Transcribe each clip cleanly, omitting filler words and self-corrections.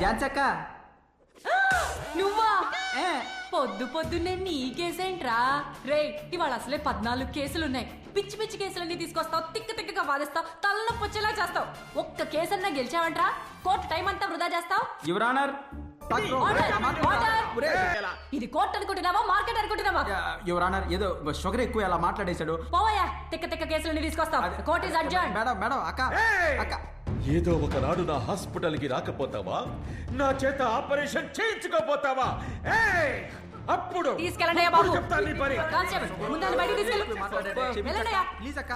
ఝాన్సీ అక్క. నువ్వా? పొద్దున్నే నీ కేసేంట్రా? రే, ఇవాళ అసలే 14 కేసులున్నాయి. పిచ్చి పిచ్చి కేసులన్నీ తీసుకొస్తావు, తిక్కగా వాదిస్తావు, తలనొప్పి వచ్చేలా చేస్తావు. ఒక్క కేసన్నా గెలిచావంట్రా? కోర్టు టైం అంతా వృధా చేస్తావు. యువర్ ఆనర్, ఇది కోర్టు అనుకుంటున్నావా, మార్కెట్ అనుకుంటున్నావా? యువర్ ఆనర్, ఏదో షుగర్ ఎక్కువ అలా మాట్లాడేశాడు. పోవయ్యా, తిక్క కేసులన్నీ తీసుకొస్తావు. Court is adjourn. మేడం అక్క ఏదో ఒకనాడు నా హాస్పిటల్ కి రాకపోతావా? నా చేత ఆపరేషన్ చేయించుకోపోతావా? అప్పుడు తీసుకెళ్ళండి బాబు. చెప్తాను నీ పని. కానిస్టేబుల్, ముందు బయటికి తీసుకెళ్ళు. వెళ్ళండియా. ప్లీజ్ అక్క.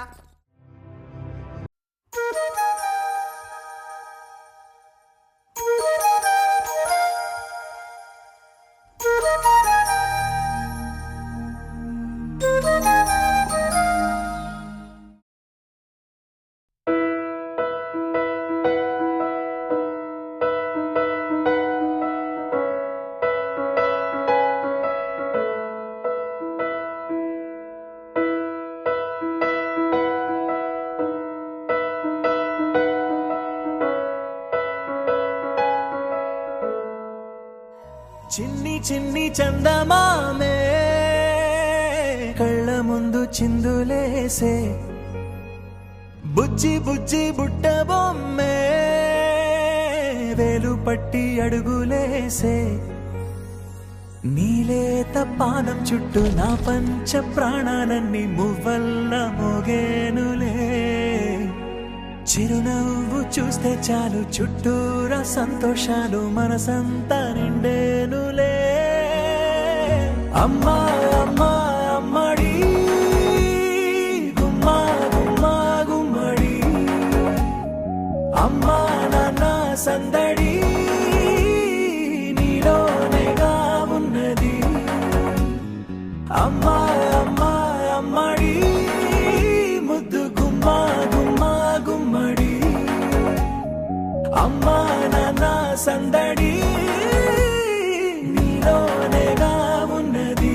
చిన్ని చిన్ని చందమామే కళ్ళ ముందు చిందులేసే, బుజ్జి బుజ్జి బుట్ట బొమ్మే వేలు పట్టి అడుగులేసే, నీలేత పానం చుట్టూ నా పంచ ప్రాణాలన్నీ మువ్వల్ల మోగేనులే, చిరునవ్వు చూస్తే చాలు చుట్టూరా సంతోషాలు మనసంతా నిండేనులే. అమ్మా అమ్మా అమ్మడి గుమ్మా గుమ్మా గుమ్మడి, అమ్మా నాన్న సందడి నీలోనేగా ఉన్నది. అమ్మా అమ్మా అమ్మడి ముద్దు గుమ్మా గుమ్మా గుమ్మడి, అమ్మా నాన్న సందడి నీలోనేగా ఉన్నది.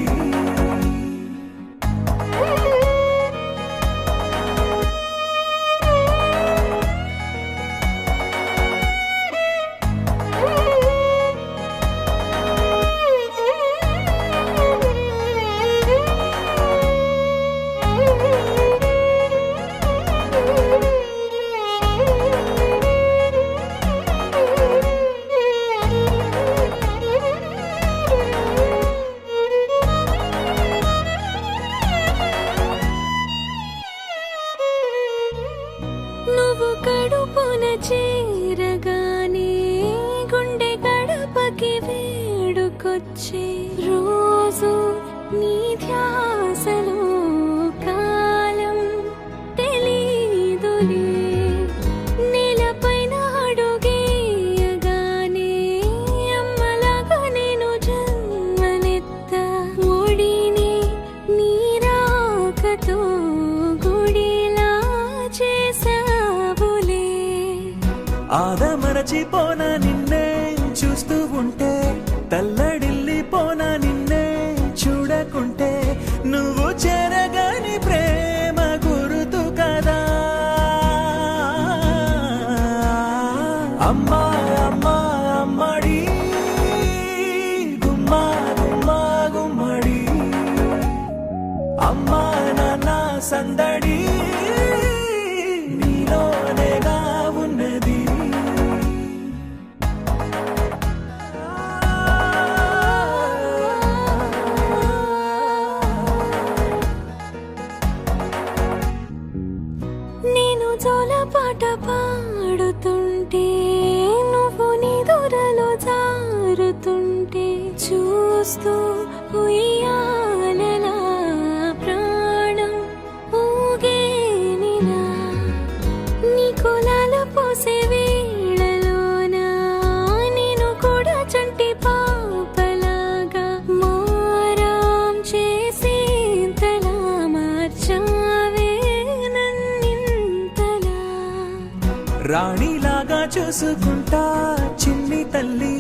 నువ్వు కడుపున చేరగానే గుండె గడపకి వేడుకొచ్చే, రోజు నీ ధ్యాసలో కాలం తెలీదులే, నేలపైన అడుగేయగానే అమ్మలాగా నేను జన్మనెత్త, ఒడిని నీ రాకతో గుడిలా చేసావులే. ఆదమరచిపోనా నిన్నే చూస్తూ ఉంటే, తల్లడిల్లిపోనా నిన్నే చూడకుంటే, నువ్వు చెరగని ప్రేమ గురుతు కదా. అమ్మా అమ్మా అమ్మడి గుమ్మా గుమ్మా గుమ్మడి, అమ్మా నాన్న సందడి నీలోనేగా ఉన్నది. నేను జోలపాట పాడుతుంటే, నువ్వు నిదురలో జారుతుంటే, చూస్తూ ఉయ్యాలలా ప్రాణం ఊగేనిలా, నీ కులాల పోసే వేళలోన నేను కూడా చంటి పాపలాగా మారాం చేసేంతలా మార్చావే నన్నింతలా. రాణిలాగా చూసుకుంటా చిన్ని తల్లి,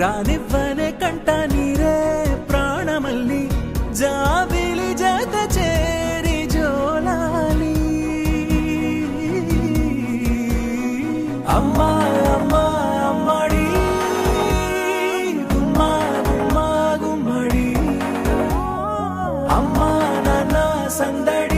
రానివ్వనే కంట నీరే ప్రాణమల్లి, జాబిలి జత చేరి జోలాలి. అమ్మా అమ్మా అమ్మడి సందడి